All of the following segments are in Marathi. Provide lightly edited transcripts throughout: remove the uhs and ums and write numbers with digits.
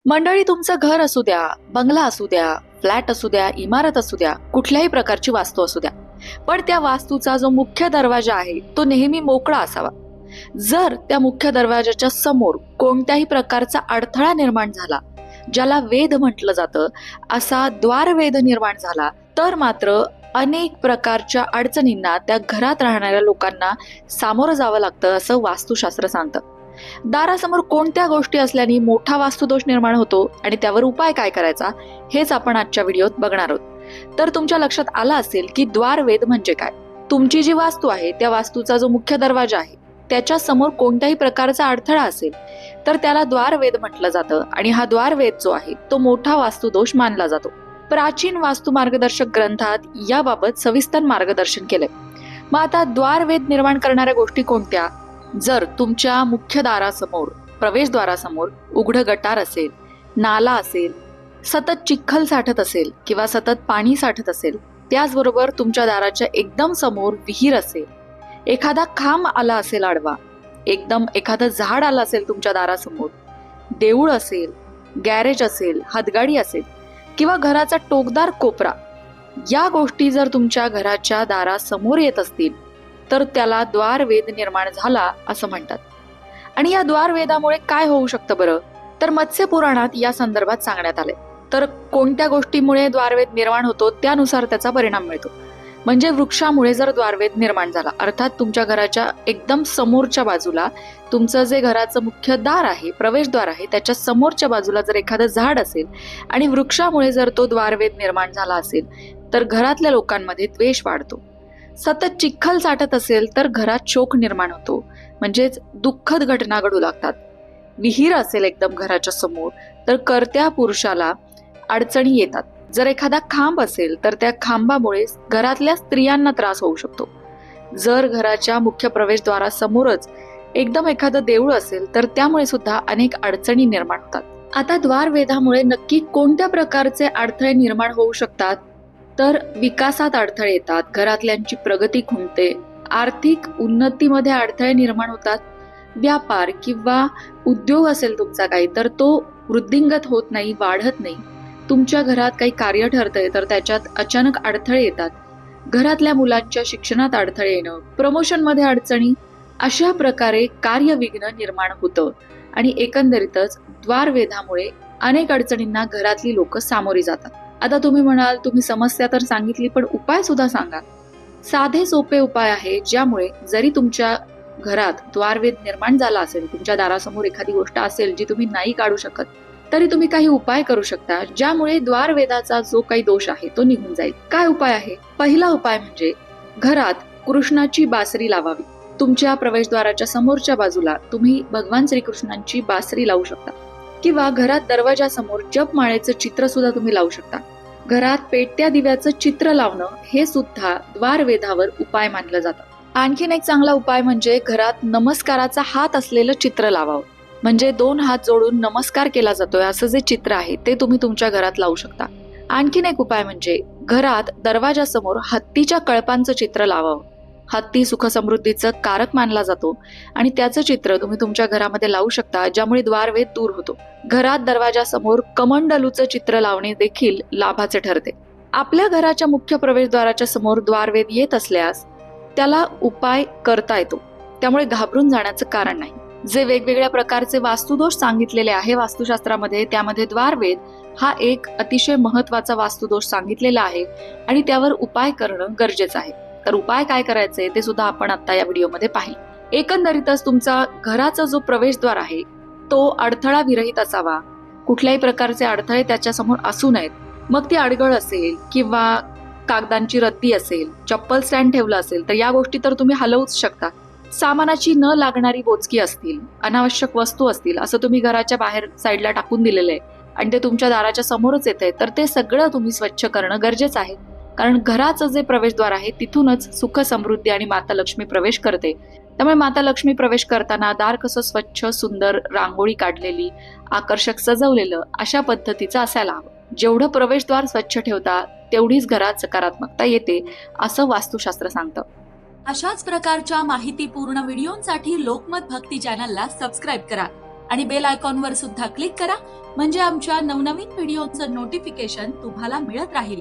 मंडळी, तुमचं घर असू द्या, बंगला असू द्या, फ्लॅट असू द्या, इमारत असू द्या, कुठल्याही प्रकारची वास्तू असू द्या, पण त्या वास्तूचा जो मुख्य दरवाजा आहे तो नेहमी मोकळा असावा. जर त्या मुख्य दरवाजाच्या समोर कोणत्याही प्रकारचा अडथळा निर्माण झाला, ज्याला वेध म्हटलं जातं, असा द्वारवेध निर्माण झाला, तर मात्र अनेक प्रकारच्या अडचणींना त्या घरात राहणाऱ्या लोकांना सामोरं जावं लागतं असं वास्तुशास्त्र सांगतं. दारासमोर कोणत्या गोष्टी असल्याने मोठा वास्तुदोष निर्माण होतो आणि त्यावर उपाय काय करायचा, हेच आपण आजच्या व्हिडिओत बघणार आहोत. तर तुमच्या लक्षात आलं असेल की द्वारवेध म्हणजे काय. तुमची जी वास्तू आहे त्या वास्तूचा जो मुख्य दरवाजा आहे त्याच्या समोर कोणत्याही प्रकारचा अडथळा असेल तर त्याला द्वारवेध म्हटलं जातं आणि हा द्वारवेध जो आहे तो मोठा वास्तुदोष मानला जातो. प्राचीन वास्तू मार्गदर्शक ग्रंथात याबाबत सविस्तर मार्गदर्शन केलंय. मग आता द्वारवेध निर्माण करणाऱ्या गोष्टी कोणत्या? जर तुमच्या मुख्य दारासमोर, प्रवेशद्वारासमोर उघडं गटार असेल, नाला असेल, सतत चिखल साठत असेल किंवा सतत पाणी साठत असेल, त्याचबरोबर तुमच्या दाराच्या एकदम समोर विहीर असेल, एखादा खांब आला असेल आडवा, एकदम एखादं झाड आलं असेल तुमच्या दारासमोर, देऊळ असेल, गॅरेज असेल, हातगाडी असेल किंवा घराचा टोकदार कोपरा, या गोष्टी जर तुमच्या घराच्या दारासमोर येत असतील तर त्याला द्वारवेध निर्माण झाला असं म्हणतात. आणि या द्वारवेधामुळे काय होऊ शकतं बरं? तर मत्स्य पुराणात या संदर्भात सांगण्यात आले. तर कोणत्या गोष्टीमुळे द्वारवेध निर्माण होतो त्यानुसार त्याचा परिणाम मिळतो. म्हणजे वृक्षामुळे जर द्वारवेध निर्माण झाला, अर्थात तुमच्या घराच्या एकदम समोरच्या बाजूला तुमचं जे घराचं मुख्य दार आहे, प्रवेशद्वार आहे, त्याच्या समोरच्या बाजूला जर एखादं झाड असेल आणि वृक्षामुळे जर तो द्वारवेध निर्माण झाला असेल तर घरातल्या लोकांमध्ये द्वेष वाढतो. सतत चिखल साठत असेल तर घरात शोक निर्माण होतो, म्हणजेच दुःखद घटना घडू लागतात. विहीर असेल एकदम घराच्या समोर तर कर्त्या पुरुषाला अडचणी येतात. जर एखादा खांब असेल तर त्या खांबामुळे घरातल्या स्त्रियांना त्रास होऊ शकतो. जर घराच्या मुख्य प्रवेशद्वारासमोरच एकदम एखादं देऊळ असेल तर त्यामुळे सुद्धा अनेक अडचणी निर्माण होतात. आता द्वारवेधामुळे नक्की कोणत्या प्रकारचे अडथळे निर्माण होऊ शकतात? तर विकासात अडथळे येतात, घरातल्यांची प्रगती खुंटते, आर्थिक उन्नतीमध्ये अडथळे निर्माण होतात, व्यापार किंवा उद्योग असेल तुमचा काही तर तो वृद्धिंगत होत नाही, वाढत नाही. तुमच्या घरात काही कार्य ठरतंय तर त्याच्यात अचानक अडथळे येतात, घरातल्या मुलांच्या शिक्षणात अडथळे येणं, प्रमोशनमध्ये अडचणी, अशा प्रकारे कार्यविघ्न निर्माण होतं. आणि एकंदरीतच द्वारवेधामुळे अनेक अडचणींना घरातली लोक सामोरी जातात. आता तुम्ही म्हणाल, तुम्ही समस्या तर सांगितली पण उपाय सुद्धा सांगा. साधे सोपे उपाय आहे ज्यामुळे जरी तुमच्या घरात द्वारवेध निर्माण झाला असेल, तुमच्या दारासमोर एखादी गोष्ट असेल जी तुम्ही नाही काढू शकत, तरी तुम्ही काही उपाय करू शकता ज्यामुळे द्वारवेधाचा जो काही दोष आहे तो निघून जाईल. काय उपाय आहे? पहिला उपाय म्हणजे घरात कृष्णाची बासरी लावावी. तुमच्या प्रवेशद्वाराच्या समोरच्या बाजूला तुम्ही भगवान श्रीकृष्णांची बासरी लावू शकता किंवा घरात दरवाजासमोर जपमाळेचं चित्र सुद्धा तुम्ही लावू शकता. घरात पेटत्या दिव्याचं चित्र लावणं हे सुद्धा द्वारवेधावर उपाय मानलं जातं. आणखीन एक चांगला उपाय म्हणजे घरात नमस्काराचा हात असलेलं चित्र लावावं. म्हणजे 2 हात जोडून नमस्कार केला जातोय असं जे चित्र आहे ते तुम्ही तुमच्या घरात लावू शकता. आणखीन एक उपाय म्हणजे घरात दरवाजासमोर हत्तीच्या कळपांचं चित्र लावावं. हत्ती सुख समृद्धीचं कारक मानला जातो आणि त्याचं चित्र तुम्ही तुमच्या घरामध्ये लावू शकता, ज्यामुळे द्वारवेध दूर होतो. घरात दरवाजासमोर कमंडलूचं चित्र लावणे देखील लाभाचे ठरते. आपल्या घराच्या मुख्य प्रवेशद्वाराच्या समोर द्वारवेध येत असल्यास त्याला उपाय करता येतो, त्यामुळे घाबरून जाण्याचं कारण नाही. जे वेगवेगळ्या प्रकारचे वास्तुदोष सांगितलेले आहे वास्तुशास्त्रामध्ये, त्यामध्ये द्वारवेध हा एक अतिशय महत्वाचा वास्तुदोष सांगितलेला आहे आणि त्यावर उपाय करणं गरजेचं आहे. तर उपाय काय करायचे ते सुद्धा आपण आता या व्हिडिओमध्ये पाहिले. एकंदरीतच तुमचा घराचा जो प्रवेशद्वार आहे तो अडथळा विरहित असावा. कुठल्याही प्रकारचे अडथळे त्याच्या समोर असू नयेत. मग ती अडगळ असेल किंवा कागदांची रद्दी असेल, चप्पल स्टँड ठेवलं असेल तर या गोष्टी तर तुम्ही हलवूच शकता. सामानाची न लागणारी बोचकी असतील, अनावश्यक वस्तू असतील, असं तुम्ही घराच्या बाहेर साईडला टाकून दिलेलं आहे आणि ते तुमच्या दाराच्या समोरच येतंय, तर ते सगळं तुम्ही स्वच्छ करणं गरजेचं आहे. कारण घराचं जे प्रवेशद्वार आहे तिथूनच सुख समृद्धी आणि माता लक्ष्मी प्रवेश करते. त्यामुळे माता लक्ष्मी प्रवेश करताना दार कसं स्वच्छ, सुंदर, रांगोळी काढलेली, आकर्षक सजवलेलं अशा पद्धतीचं असायला हवं. जेवढं प्रवेशद्वार स्वच्छ ठेवता तेवढीच घरात सकारात्मकता येते असं वास्तुशास्त्र सांगतं. अशाच प्रकारच्या माहितीपूर्ण व्हिडिओंसाठी लोकमत भक्ती चॅनलला सबस्क्राईब करा आणि बेल आयकॉनवर सुद्धा क्लिक करा, म्हणजे आमच्या नवनवीन व्हिडिओचं नोटिफिकेशन तुम्हाला मिळत राहील.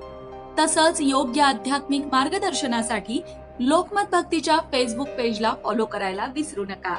तसंच योग्य आध्यात्मिक मार्गदर्शनासाठी लोकमत भक्तीच्या फेसबुक पेजला फॉलो करायला विसरू नका.